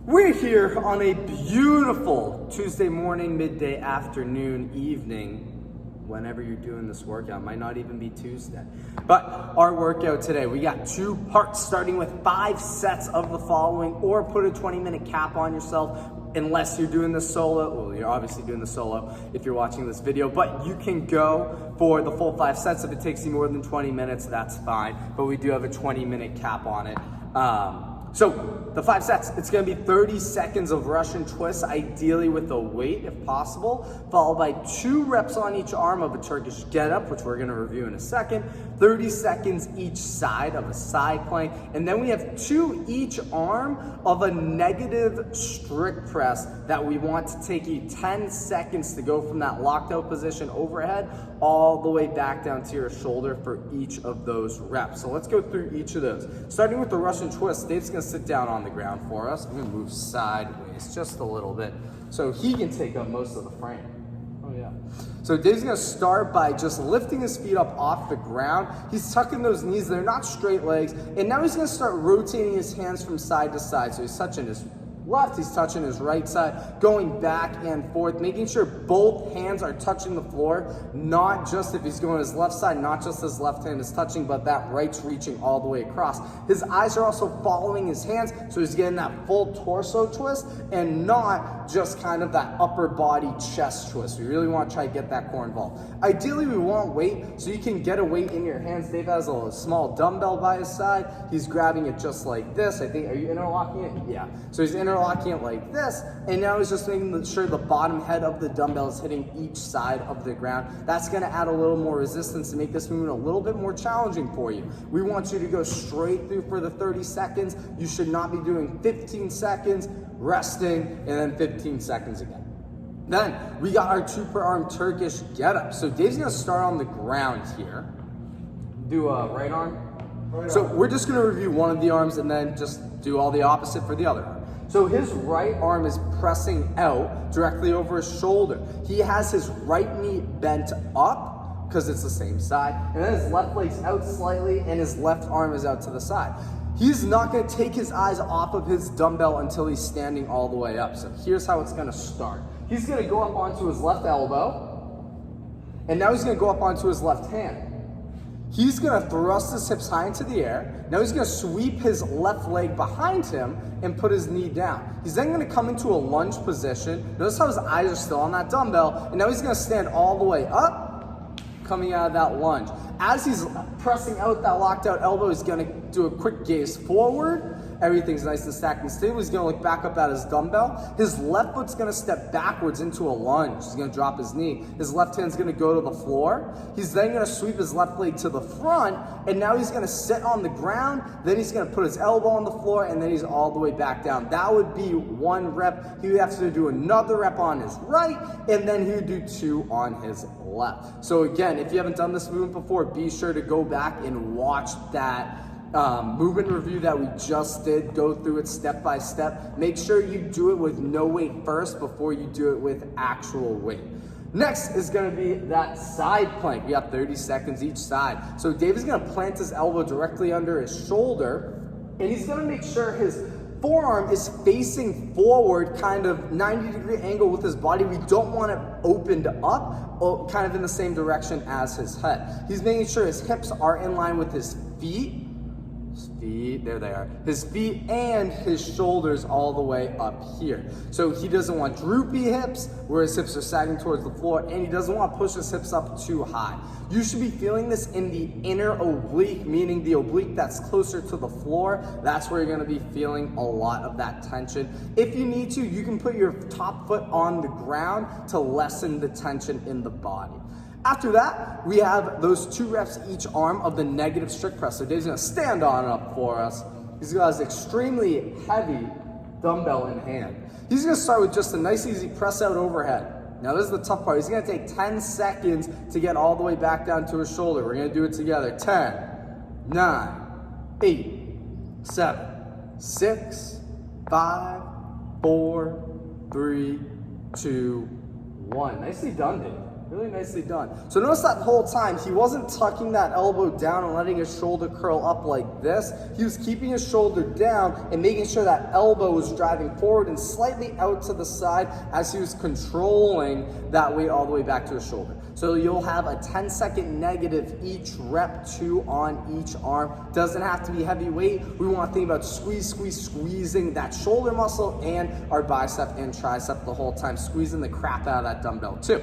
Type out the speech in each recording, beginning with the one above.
We're here on a beautiful Tuesday morning, midday, afternoon, evening, whenever you're doing this workout. Might not even be Tuesday. But our workout today, we got 2 parts starting with 5 sets of the following, or put a 20-minute cap on yourself unless you're doing this solo. Well, you're obviously doing the solo if you're watching this video, but you can go for the full 5 sets. If it takes you more than 20 minutes, that's fine. But we do have a 20-minute cap on it. So the 5 sets, it's gonna be 30 seconds of Russian twists, ideally with a weight if possible, followed by 2 reps on each arm of a Turkish get-up, which we're gonna review in a second, 30 seconds each side of a side plank, and then we have 2 each arm of a negative strict press that we want to take you 10 seconds to go from that locked out position overhead all the way back down to your shoulder for each of those reps. So let's go through each of those. Starting with the Russian twist, Dave's gonna sit down on the ground for us. I'm gonna move sideways just a little bit so he can take up most of the frame. Oh yeah. So Dave's gonna start by just lifting his feet up off the ground. He's tucking those knees, they're not straight legs. And now he's gonna start rotating his hands from side to side. So he's touching his left, he's touching his right side, going back and forth, making sure both hands are touching the floor, not just if he's going his left side, not just his left hand is touching, but that right's reaching all the way across. His eyes are also following his hands, so he's getting that full torso twist and not just kind of that upper body chest twist. We really want to try to get that core involved. Ideally, we want weight, so you can get a weight in your hands. Dave has a small dumbbell by his side. He's grabbing it just like this. I think, are you interlocking it? Yeah. So he's interlocking it like this, and now he's just making sure the bottom head of the dumbbell is hitting each side of the ground. That's gonna add a little more resistance to make this movement a little bit more challenging for you. We want you to go straight through for the 30 seconds. You should not be doing 15 seconds, resting, and then 15 seconds again. Then we got our 2 per arm Turkish get up. So Dave's gonna start on the ground here. Do a right arm. So we're just gonna review one of the arms and then just do all the opposite for the other arm. So his right arm is pressing out directly over his shoulder. He has his right knee bent up because it's the same side, and then his left leg's out slightly and his left arm is out to the side. He's not gonna take his eyes off of his dumbbell until he's standing all the way up. So here's how it's gonna start. He's gonna go up onto his left elbow, and now he's gonna go up onto his left hand. He's gonna thrust his hips high into the air. Now he's gonna sweep his left leg behind him and put his knee down. He's then gonna come into a lunge position. Notice how his eyes are still on that dumbbell. And now he's gonna stand all the way up, coming out of that lunge. As he's pressing out that locked out elbow, he's gonna do a quick gaze forward. Everything's nice and stacked and stable. He's gonna look back up at his dumbbell. His left foot's gonna step backwards into a lunge. He's gonna drop his knee. His left hand's gonna go to the floor. He's then gonna sweep his left leg to the front, and now he's gonna sit on the ground. Then he's gonna put his elbow on the floor, and then he's all the way back down. That would be 1 rep. He would have to do another rep on his right, and then he would do 2 on his left. So again, if you haven't done this movement before, be sure to go back and watch that movement review that we just did. Go through it step by step. Make sure you do it with no weight first before you do it with actual weight. Next is gonna be that side plank. We got 30 seconds each side. So Dave is gonna plant his elbow directly under his shoulder, and he's gonna make sure his forearm is facing forward, kind of 90-degree angle with his body. We don't want it opened up, or kind of in the same direction as his head. He's making sure his hips are in line with his feet. There they are. His feet and his shoulders all the way up here. So he doesn't want droopy hips where his hips are sagging towards the floor, and he doesn't want to push his hips up too high. You should be feeling this in the inner oblique, meaning the oblique that's closer to the floor. That's where you're gonna be feeling a lot of that tension. If you need to, you can put your top foot on the ground to lessen the tension in the body. After that, we have those 2 reps each arm of the negative strict press. So Dave's gonna stand on up for us. He's got his extremely heavy dumbbell in hand. He's gonna start with just a nice easy press out overhead. Now this is the tough part. He's gonna take 10 seconds to get all the way back down to his shoulder. We're gonna do it together. 10, 9, 8, 7, 6, 5, 4, 3, 2, 1. Nicely done, Dave. Really nicely done. So notice that whole time, he wasn't tucking that elbow down and letting his shoulder curl up like this. He was keeping his shoulder down and making sure that elbow was driving forward and slightly out to the side as he was controlling that weight all the way back to his shoulder. So you'll have a 10-second negative each rep, 2 on each arm. Doesn't have to be heavy weight. We want to think about squeezing that shoulder muscle and our bicep and tricep the whole time, squeezing the crap out of that dumbbell too.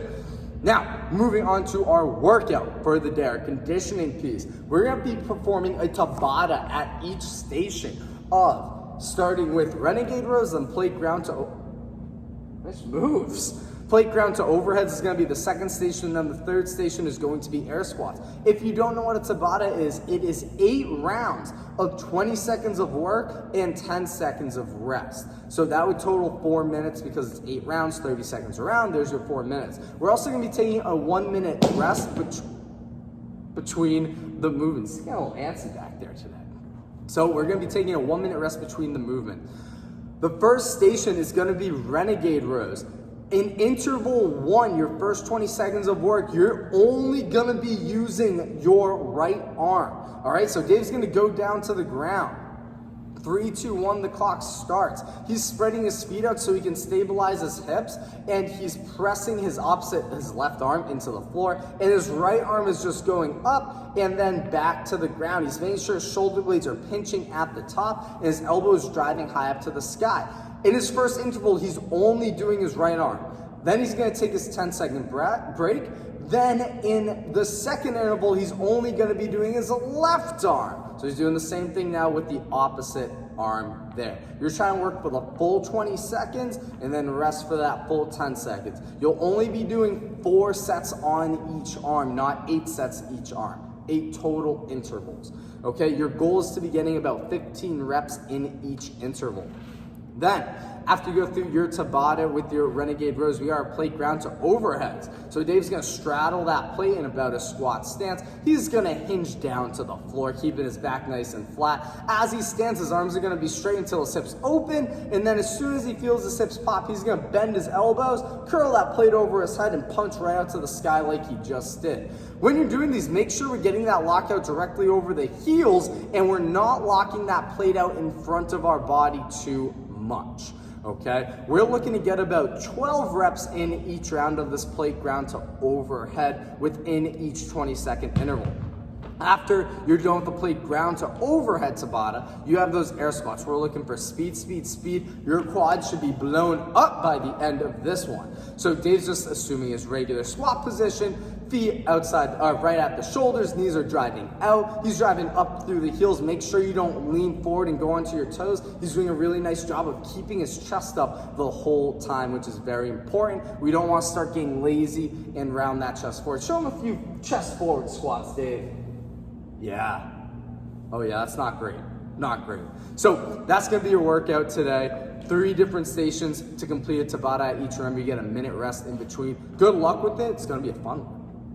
Now, moving on to our workout for the day, our conditioning piece. We're gonna be performing a Tabata at each station of starting with renegade rows and plate ground to, nice moves. Plate ground to overheads is going to be the second station, and then the third station is going to be air squats. If you don't know what a Tabata is, it is 8 rounds of 20 seconds of work and 10 seconds of rest. So that would total 4 minutes because it's 8 rounds, 30 seconds around, there's your 4 minutes. We're also going to be taking a 1-minute rest between the movements. It's got a little antsy back there today. So we're going to be taking a 1-minute rest between the movement. The first station is going to be renegade rows. In interval 1, your first 20 seconds of work, you're only gonna be using your right arm. All right, so Dave's gonna go down to the ground. 3, 2, 1, the clock starts. He's spreading his feet out so he can stabilize his hips, and he's pressing his left arm into the floor, and his right arm is just going up and then back to the ground. He's making sure his shoulder blades are pinching at the top and his elbow is driving high up to the sky. In his first interval, he's only doing his right arm. Then he's gonna take his 10-second break. Then in the second interval, he's only gonna be doing his left arm. So he's doing the same thing now with the opposite arm there. You're trying to work for the full 20 seconds and then rest for that full 10 seconds. You'll only be doing 4 sets on each arm, not 8 sets each arm. 8 total intervals. Okay, your goal is to be getting about 15 reps in each interval. Then, after you go through your Tabata with your renegade rows, we are plate ground to overheads. So Dave's gonna straddle that plate in about a squat stance. He's gonna hinge down to the floor, keeping his back nice and flat. As he stands, his arms are gonna be straight until his hips open, and then as soon as he feels his hips pop, he's gonna bend his elbows, curl that plate over his head, and punch right out to the sky like he just did. When you're doing these, make sure we're getting that lockout directly over the heels, and we're not locking that plate out in front of our body too much. Okay, we're looking to get about 12 reps in each round of this plate ground to overhead within each 20-second interval. After you're done with the plate ground to overhead Tabata, you have those air squats. We're looking for speed, speed, speed. Your quads should be blown up by the end of this one. So Dave's just assuming his regular squat position, feet outside, right at the shoulders, knees are driving out. He's driving up through the heels. Make sure you don't lean forward and go onto your toes. He's doing a really nice job of keeping his chest up the whole time, which is very important. We don't want to start getting lazy and round that chest forward. Show him a few chest forward squats, Dave. Yeah. Oh yeah, that's not great. Not great. So that's gonna be your workout today. 3 different stations to complete a Tabata at each round. You get a minute rest in between. Good luck with it. It's gonna be a fun one.